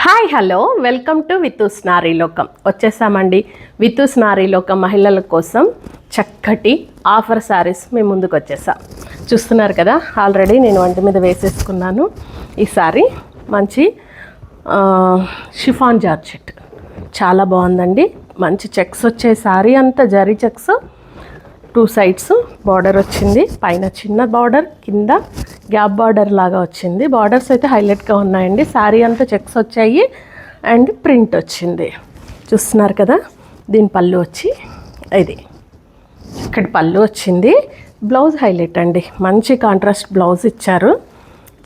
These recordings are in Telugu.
హాయ్ హలో వెల్కమ్ టు వితూస్ నారీలోకం. వచ్చేసామండి. వితూస్ నారీలోకం మహిళల కోసం చక్కటి ఆఫర్ శారీస్ మీ ముందుకు వచ్చేసా. చూస్తున్నారు కదా, ఆల్రెడీ నేను వంటి మీద వేసేసుకున్నాను. ఈ శారీ మంచి షిఫాన్ జార్జెట్, చాలా బాగుందండి. మంచి చెక్స్ వచ్చే శారీ అంతా జరీ చెక్స్, 2 సైడ్స్ బార్డర్ వచ్చింది. పైన చిన్న బార్డర్, కింద గ్యాప్ బార్డర్ లాగా వచ్చింది. బార్డర్స్ అయితే హైలైట్గా ఉన్నాయండి. శారీ అంతా చెక్స్ వచ్చాయి అండ్ ప్రింట్ వచ్చింది. చూస్తున్నారు కదా, దీని పళ్ళు వచ్చి ఇది ఇక్కడ పళ్ళు వచ్చింది. బ్లౌజ్ హైలైట్ అండి, మంచి కాంట్రాస్ట్ బ్లౌజ్ ఇచ్చారు.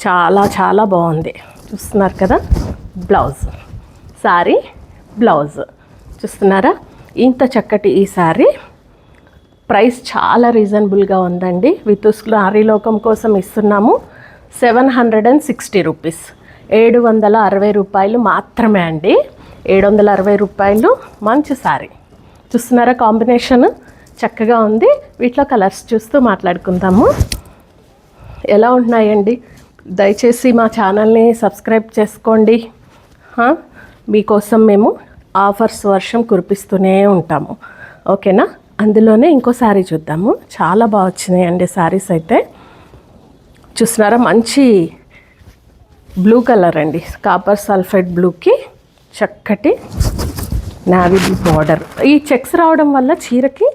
చాలా చాలా బాగుంది. చూస్తున్నారు కదా, బ్లౌజ్ శారీ బ్లౌజ్ చూస్తున్నారా. ఇంత చక్కటి ఈ శారీ ప్రైస్ చాలా రీజనబుల్గా ఉందండి. వితూస్ నారీలోకం కోసం ఇస్తున్నాము 760 రూపీస్, 760 రూపాయలు మాత్రమే అండి. 760 రూపాయలు. మంచి శారీ చూస్తున్నారా, కాంబినేషన్ చక్కగా ఉంది. వీటిలో కలర్స్ చూస్తూ మాట్లాడుకుందాము. ఎలా ఉన్నాయండి? దయచేసి మా ఛానల్ని సబ్స్క్రైబ్ చేసుకోండి. మీకోసం మేము ఆఫర్స్ వర్షం కురిపిస్తూనే ఉంటాము, ఓకేనా? అందులోనే ఇంకో శారీ చూద్దాము. చాలా బాగా వచ్చినాయండి శారీస్ అయితే. చూస్తున్నారా, మంచి బ్లూ కలర్ అండి, కాపర్ సల్ఫైడ్ బ్లూకి చక్కటి నావీ బ్లూ బార్డర్. ఈ చెక్స్ రావడం వల్ల చీరకి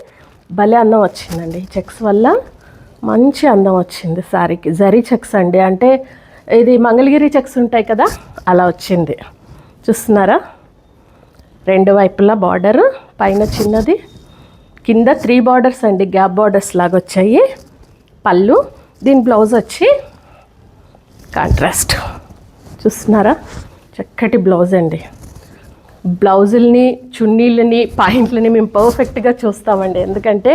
భలే అందం వచ్చిందండి. చెక్స్ వల్ల మంచి అందం వచ్చింది శారీకి. జరీ చెక్స్ అండి, అంటే ఇది మంగళగిరి చెక్స్ ఉంటాయి కదా, అలా వచ్చింది. చూస్తున్నారా, 2 వైపులా బార్డర్, పైన చిన్నది, కింద 3 బార్డర్స్ అండి, గ్యాప్ బార్డర్స్ లాగా వచ్చాయి. పళ్ళు, దీని బ్లౌజ్ వచ్చి కాంట్రాస్ట్. చూస్తున్నారా, చక్కటి బ్లౌజ్ అండి. బ్లౌజుల్ని, చున్నీలని, పాయింట్లని మేము పర్ఫెక్ట్గా చూస్తామండి, ఎందుకంటే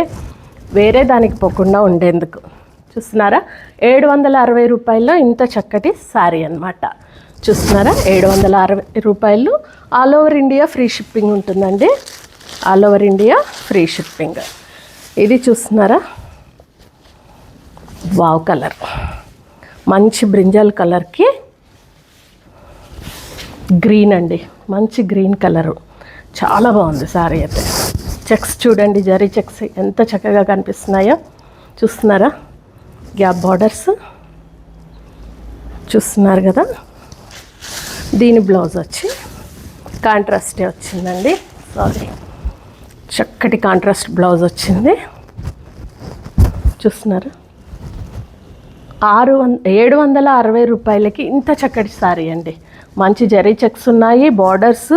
వేరే దానికి పోకుండా ఉండేందుకు. చూస్తున్నారా, 760 రూపాయల్లో ఇంత చక్కటి శారీ అన్నమాట. చూస్తున్నారా, 760 రూపాయలు. All over India free shipping ఉంటుందండి. All over India free shipping. ఇది చూస్తున్నారా, వావ్ కలర్, మంచి బ్రింజల్ కలర్కి గ్రీన్ అండి, మంచి గ్రీన్ కలరు. చాలా బాగుంది శారీ అయితే. చెక్స్ చూడండి, జరీ చెక్స్ ఎంత చక్కగా కనిపిస్తున్నాయో. చూస్తున్నారా, గ్యాప్ బార్డర్స్ చూస్తున్నారు కదా. దీని బ్లౌజ్ వచ్చి కాంట్రాస్టే వచ్చిందండి. సారీ, చక్కటి కాంట్రాస్ట్ బ్లౌజ్ వచ్చింది. చూస్తున్నారు, 760 రూపాయలకి ఇంత చక్కటి శారీ అండి. మంచి జరీ చెక్స్ ఉన్నాయి, బార్డర్స్,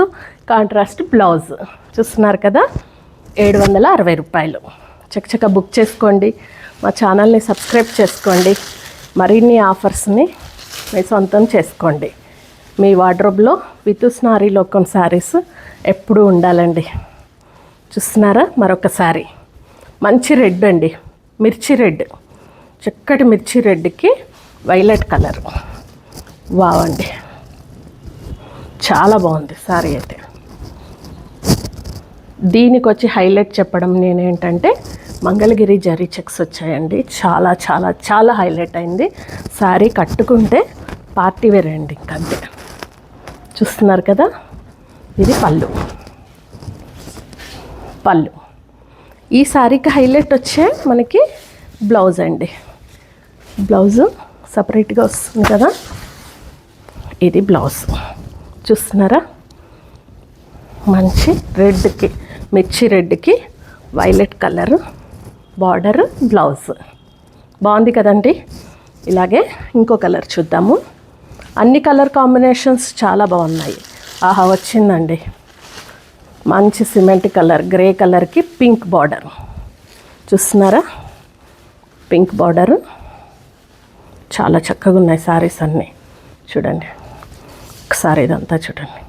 కాంట్రాస్ట్ బ్లౌజ్. చూస్తున్నారు కదా, 760 రూపాయలు. చక్కచక్క బుక్ చేసుకోండి. మా ఛానల్ని సబ్స్క్రైబ్ చేసుకోండి. మరిన్ని ఆఫర్స్ని మీ సొంతం చేసుకోండి. మీ వార్డ్రోబ్లో వితూస్ నారీలోకం శారీస్ ఎప్పుడూ ఉండాలండి. చూస్తున్నారా, మరొక శారీ మంచి రెడ్ అండి, మిర్చి రెడ్, చక్కటి మిర్చి రెడ్కి వైలెట్ కలర్. వావ్ అండి, చాలా బాగుంది శారీ అయితే. దీనికి వచ్చి హైలైట్ చెప్పడం నేనేంటంటే, మంగళగిరి జరీ చెక్స్ వచ్చాయండి. చాలా చాలా చాలా హైలైట్ అయింది శారీ. కట్టుకుంటే పార్టీ వేర్ అండి, ఇంకంతే. చూస్తున్నారు కదా, ఇది పళ్ళు. పళ్ళు ఈ శారీకి హైలైట్ వచ్చే మనకి బ్లౌజ్ అండి. బ్లౌజు సపరేట్గా వస్తుంది కదా, ఇది బ్లౌజ్. చూస్తున్నారా, మంచి రెడ్కి, మిర్చి రెడ్కి వైలెట్ కలర్ బార్డర్, బ్లౌజ్ బాగుంది కదండి. ఇలాగే ఇంకో కలర్ చూద్దాము. అన్ని కలర్ కాంబినేషన్స్ చాలా బాగున్నాయి. ఆహా, వచ్చిందండి మంచి సిమెంట్ కలర్, గ్రే కలర్కి పింక్ బార్డర్. చూస్తున్నారా, పింక్ బార్డర్. చాలా చక్కగా ఉన్నాయి శారీస్ అన్నీ. చూడండి ఒకసారి ఇదంతా చూడండి,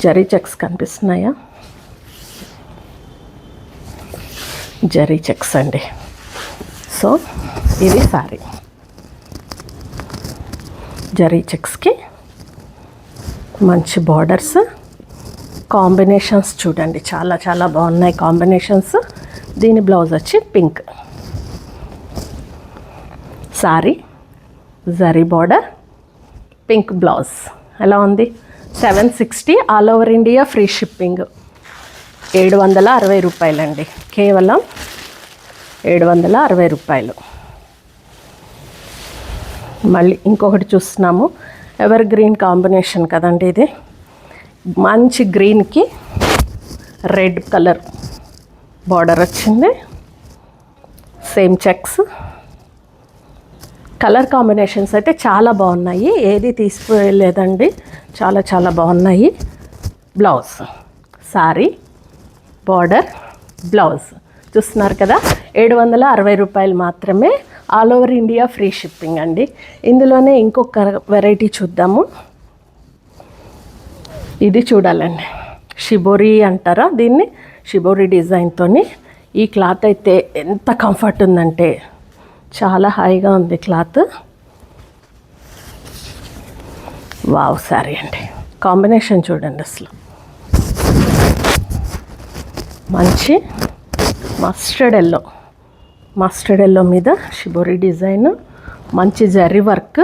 జరీ చెక్స్ కనిపిస్తున్నాయా? జరీ చెక్స్ అండి. సో ఇది శారీ, జరీ చెక్స్కి మంచి బార్డర్స్, కాంబినేషన్స్ చూడండి, చాలా చాలా బాగున్నాయి కాంబినేషన్స్. దీని బ్లౌజ్ వచ్చి pink. Sari zari border, pink blouse. ఎలా ఉంది? 760, all over India free shipping. 760 రూపాయలండి, కేవలం 760 రూపాయలు. మళ్ళీ ఇంకొకటి చూస్తున్నాము, ఎవర్ గ్రీన్ కాంబినేషన్ కదండి ఇది. మంచి గ్రీన్కి రెడ్ కలర్ బార్డర్ వచ్చింది, సేమ్ చెక్స్. కలర్ కాంబినేషన్స్ అయితే చాలా బాగున్నాయి, ఏది తీసిపోలేదండి, చాలా చాలా బాగున్నాయి. బ్లౌజ్, సారీ, బార్డర్, బ్లౌజ్ చూస్తున్నారు కదా. 760 రూపాయలు మాత్రమే, all over India free shipping అండి. ఇందులోనే ఇంకొక వెరైటీ చూద్దాము. ఇది చూడాలండి, షిబోరి అంటారా దీన్ని, షిబోరి డిజైన్తో. ఈ క్లాత్ అయితే ఎంత కంఫర్ట్ ఉందంటే చాలా హాయిగా ఉంది క్లాత్. వావ్ సారీ అండి, కాంబినేషన్ చూడండి అసలు. మంచి మస్టర్డ్ ఎల్లో మీద షిబోరి డిజైన్, మంచి జరీ వర్క్,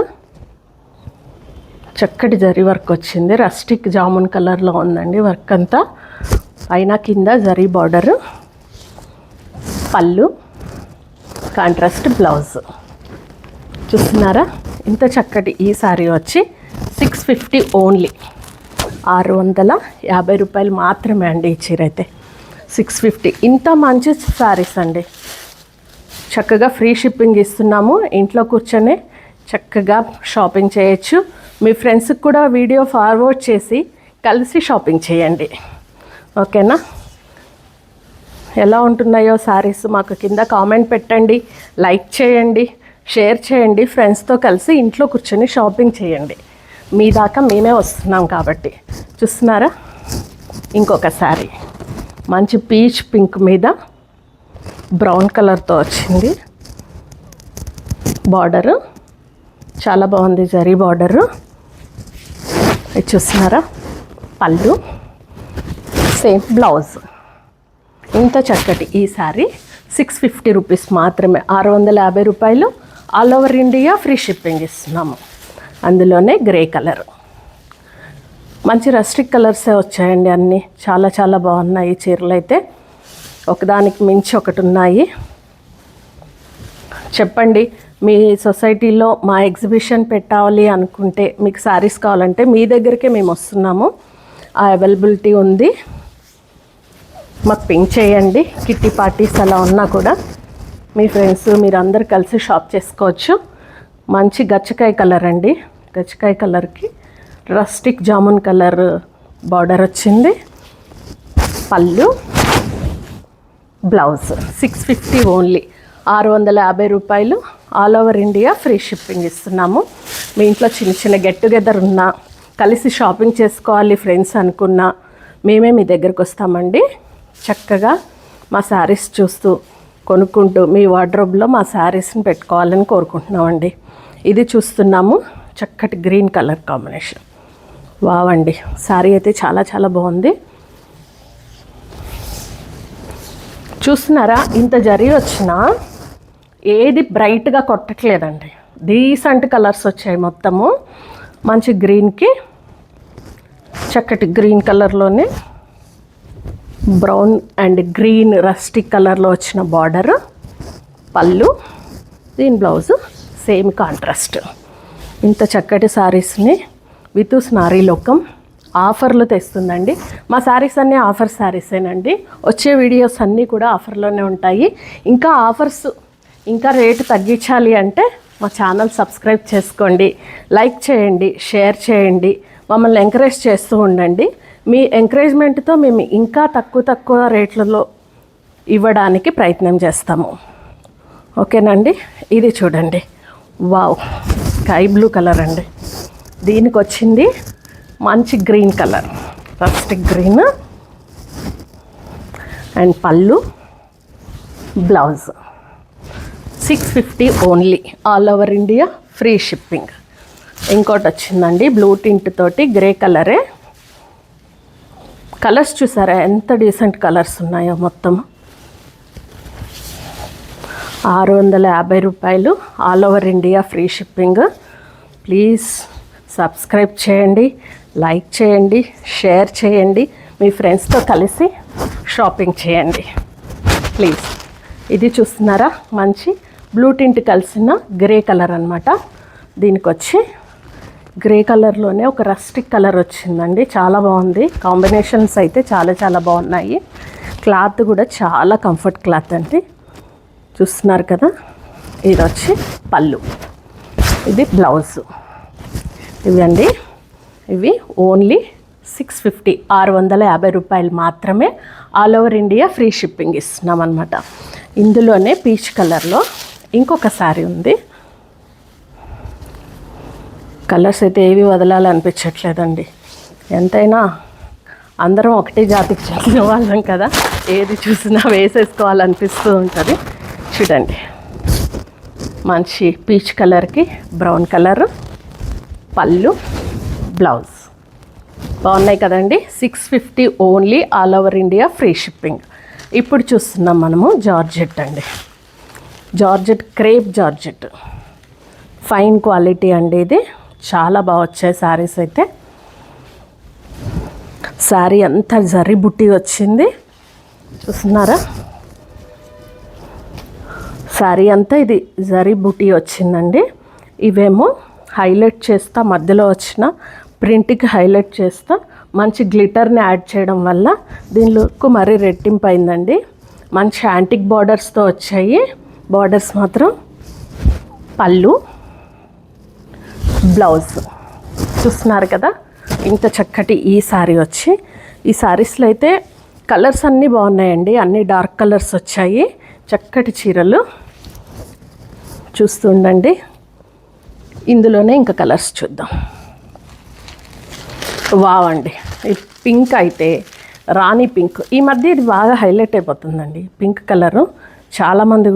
చక్కటి జరీ వర్క్ వచ్చింది. రస్టిక్ జామున్ కలర్లో ఉందండి వర్క్ అంతా. పైన కింద జరీ బార్డర్, పళ్ళు, కాంట్రాస్ట్ బ్లౌజ్. చూస్తున్నారా ఇంత చక్కటి ఈ సారీ వచ్చి 650 ఓన్లీ, 650 రూపాయలు మాత్రమే అండి. ఈ చీర అయితే 650. ఇంత మంచి సారీస్ అండి, చక్కగా ఫ్రీ షిప్పింగ్ ఇస్తున్నాము. ఇంట్లో కూర్చొని చక్కగా షాపింగ్ చేయొచ్చు. మీ ఫ్రెండ్స్కి కూడా వీడియో ఫార్వర్డ్ చేసి కలిసి షాపింగ్ చేయండి, ఓకేనా. ఎలా ఉంటున్నాయో సారీస్ మాకు కింద కామెంట్ పెట్టండి, లైక్ చేయండి, షేర్ చేయండి. ఫ్రెండ్స్తో కలిసి ఇంట్లో కూర్చొని షాపింగ్ చేయండి. మీ దాకా మేమే వస్తున్నాం కాబట్టి. చూస్తున్నారా ఇంకొక శారీ, మంచి పీచ్ పింక్ మీద బ్రౌన్ కలర్తో వచ్చింది. బార్డరు చాలా బాగుంది, జరీ బార్డరు. ఇది చూస్తున్నారా, పళ్ళు, సేమ్ బ్లౌజ్. ఇంత చక్కటి ఈ శారీ 650 రూపీస్ మాత్రమే, 650 రూపాయలు, all over India free shipping ఇస్తున్నాము. అందులోనే గ్రే కలర్, మంచి రస్టిక్ కలర్సే వచ్చాయండి అన్నీ. చాలా చాలా బాగున్నాయి చీరలు అయితే, ఒకదానికి మించి ఒకటి ఉన్నాయి. చెప్పండి, మీ సొసైటీలో మా ఎగ్జిబిషన్ పెట్టాలి అనుకుంటే, మీకు శారీస్ కావాలంటే మీ దగ్గరికే మేము వస్తున్నాము, ఆ అవైలబిలిటీ ఉంది. మాకు పింక్ చేయండి. కిట్టి పార్టీస్ అలా ఉన్నా కూడా మీ ఫ్రెండ్స్ మీరు అందరు కలిసి షాప్ చేసుకోవచ్చు. మంచి గచ్చకాయ కలర్ అండి, గచ్చకాయ కలర్కి రస్టిక్ జామున్ కలర్ బార్డర్ వచ్చింది. పళ్ళు, బ్లౌజ్. 650 ఓన్లీ, 650 రూపాయలు, all over India free shipping ఇస్తున్నాము. మీ ఇంట్లో చిన్న చిన్న గెట్ టుగెదర్ ఉన్నా, కలిసి షాపింగ్ చేసుకోవాలి ఫ్రెండ్స్ అనుకున్నా, మేమే మీ దగ్గరకు వస్తామండి. చక్కగా మా శారీస్ చూస్తూ కొనుక్కుంటూ మీ వార్డ్రోబ్లో మా శారీస్ని పెట్టుకోవాలని కోరుకుంటున్నామండి. ఇది చూస్తున్నాము, చక్కటి గ్రీన్ కలర్ కాంబినేషన్. వావండి, శారీ అయితే చాలా చాలా బాగుంది. చూస్తున్నారా, ఇంత జరీ వచ్చినా ఏది బ్రైట్గా కొట్టట్లేదండి, డీసెంట్ కలర్స్ వచ్చాయి మొత్తము. మంచి గ్రీన్కి చక్కటి గ్రీన్ కలర్లోనే బ్రౌన్ అండ్ గ్రీన్ రస్టిక్ కలర్లో వచ్చిన బార్డర్, పళ్ళు, దీని బ్లౌజ్ సేమ్ కాంట్రాస్ట్. ఇంత చక్కటి శారీస్ని విత్ స్నారీ లోకం ఆఫర్లు తెస్తుందండి. మా శారీస్ అన్నీ ఆఫర్ శారీసేనండి. వచ్చే వీడియోస్ అన్నీ కూడా ఆఫర్లోనే ఉంటాయి. ఇంకా ఆఫర్స్, ఇంకా రేటు తగ్గించాలి అంటే మా ఛానల్ సబ్స్క్రైబ్ చేసుకోండి, లైక్ చేయండి, షేర్ చేయండి, మమ్మల్ని ఎంకరేజ్ చేస్తూ ఉండండి. మీ ఎంకరేజ్మెంట్తో మేము ఇంకా తక్కువ రేట్లలో ఇవ్వడానికి ప్రయత్నం చేస్తాము, ఓకేనండి. ఇది చూడండి, వావ్, స్కై బ్లూ కలర్ అండి. దీనికి వచ్చింది మంచి green colour, rustic green, and పళ్ళు, blouse. 650 only, all over India free shipping. ఇంకోటి వచ్చిందండి బ్లూ టింట్ తోటి, గ్రే కలరే. కలర్స్ చూసారా ఎంత డీసెంట్ కలర్స్ ఉన్నాయో. మొత్తం 650 రూపాయలు, all over India free shipping. Please subscribe చేయండి, లైక్ చేయండి, షేర్ చేయండి, మీ ఫ్రెండ్స్తో కలిసి షాపింగ్ చేయండి ప్లీజ్. ఇది చూస్తున్నారా, మంచి బ్లూ టింట్ కలిసిన గ్రే కలర్ అనమాట. దీనికి వచ్చి గ్రే కలర్లోనే ఒక రస్టిక్ కలర్ వచ్చిందండి. చాలా బాగుంది. కాంబినేషన్స్ అయితే చాలా చాలా బాగున్నాయి. క్లాత్ కూడా చాలా కంఫర్ట్ క్లాత్ అండి. చూస్తున్నారు కదా, ఇది వచ్చి పళ్ళు, ఇది బ్లౌజు. ఇవండి, ఇవి ఓన్లీ 650, 650 రూపాయలు మాత్రమే. All over India free shipping ఇస్తున్నాం అనమాట. ఇందులోనే పీచ్ కలర్లో ఇంకొక శారీ ఉంది. కలర్స్ అయితే ఏవి వదలాలనిపించట్లేదండి. ఎంతైనా అందరం ఒకటే జాతికి చెందిన వాళ్ళం కదా, ఏది చూసినా వేసేసుకోవాలనిపిస్తూ ఉంటుంది. చూడండి, మంచి పీచ్ కలర్కి బ్రౌన్ కలర్ పళ్ళు, బ్లౌజ్ బాగున్నాయి కదండి. 650 only, all over India free shipping. ఇప్పుడు చూస్తున్నాం మనము జార్జెట్ అండి. Georgette, crepe georgette, fine quality అండి. ఇది చాలా బాగా వచ్చాయి శారీస్ అయితే. శారీ అంతా జరీ బుట్టి వచ్చింది, చూస్తున్నారా. శారీ అంతా ఇది జరీ బుట్టి వచ్చిందండి. ఇవేమో హైలైట్ చేస్తా, మధ్యలో వచ్చిన ప్రింట్కి హైలైట్ చేస్తా మంచి గ్లిటర్ని యాడ్ చేయడం వల్ల దీని లుక్ మరీ రెట్టింపు అయిందండి. మంచి యాంటిక్ బార్డర్స్తో వచ్చాయి. బార్డర్స్ మాత్రం పళ్ళు, బ్లౌజ్ చూస్తున్నారు కదా. ఇంత చక్కటి ఈ శారీ వచ్చి, ఈ శారీస్లో అయితే కలర్స్ అన్నీ బాగున్నాయండి. అన్నీ డార్క్ కలర్స్ వచ్చాయి. చక్కటి చీరలు చూస్తూ ఉండండి. ఇందులోనే ఇంకా కలర్స్ చూద్దాం. వావ్ అండి, ఈ పింక్ అయితే రాణి పింక్. ఈ మధ్య ఇది బాగా హైలైట్ అయిపోతుందండి. పింక్ కలరు చాలామంది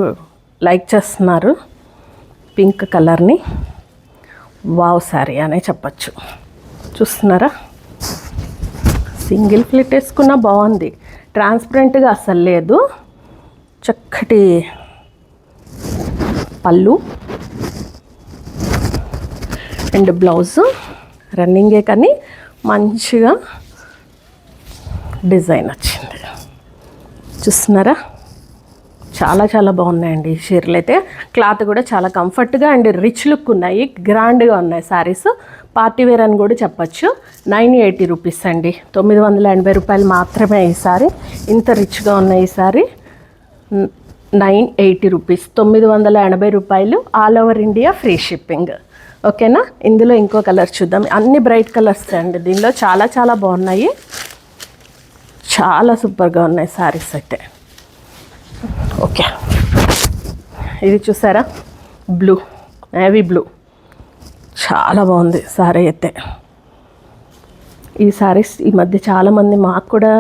లైక్ చేస్తున్నారు పింక్ కలర్ని. వావ్ శారీ అనే చెప్పచ్చు. చూస్తున్నారా, సింగిల్ ఫ్లిట్ వేసుకున్నా బాగుంది. ట్రాన్స్పరెంట్గా అస్సలు లేదు. చక్కటి పళ్ళు అండ్ బ్లౌజు రన్నింగే, కానీ మంచిగా డిజైన్ వచ్చింది. చూస్తున్నారా, చాలా చాలా బాగున్నాయండి ఈ చీరలు అయితే. క్లాత్ కూడా చాలా కంఫర్ట్గా అండ్ రిచ్ లుక్ ఉన్నాయి, గ్రాండ్గా ఉన్నాయి శారీస్. పార్టీ వేర్ అని కూడా చెప్పచ్చు. 980 రూపీస్ అండి, 980 రూపాయలు మాత్రమే ఈ సారీ. ఇంత రిచ్గా ఉన్నాయి ఈ సారీ. 980 రూపీస్, 980 రూపాయలు, all over India free shipping. ఓకేనా. ఇందులో ఇంకో కలర్ చూద్దాం. అన్ని బ్రైట్ కలర్స్ అండి. దీనిలో చాలా చాలా బాగున్నాయి, చాలా సూపర్గా ఉన్నాయి శారీస్ అయితే. ఓకే, ఇది చూసారా, బ్లూ, నేవీ బ్లూ, చాలా బాగుంది శారీ అయితే. ఈ శారీస్ ఈ మధ్య చాలామంది, మాకు కూడా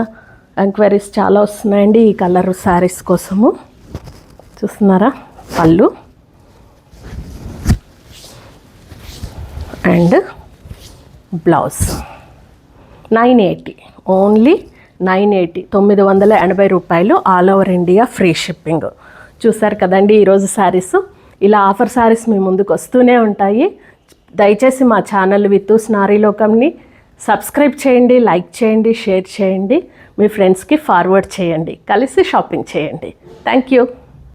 ఎంక్వైరీస్ చాలా వస్తున్నాయండి ఈ కలర్ శారీస్ కోసము. చూస్తున్నారా, పళ్ళు అండ్ బ్లౌజ్. 980 ఓన్లీ, 980, 980 రూపాయలు, all over India free shipping. చూసారు కదండి ఈరోజు శారీస్. ఇలా ఆఫర్ శారీస్ మీ ముందుకు వస్తూనే ఉంటాయి. దయచేసి మా ఛానల్ విత్తూస్ నారీలోకంని సబ్స్క్రైబ్ చేయండి, లైక్ చేయండి, షేర్ చేయండి, మీ ఫ్రెండ్స్కి ఫార్వర్డ్ చేయండి, కలిసి షాపింగ్ చేయండి. Thank you.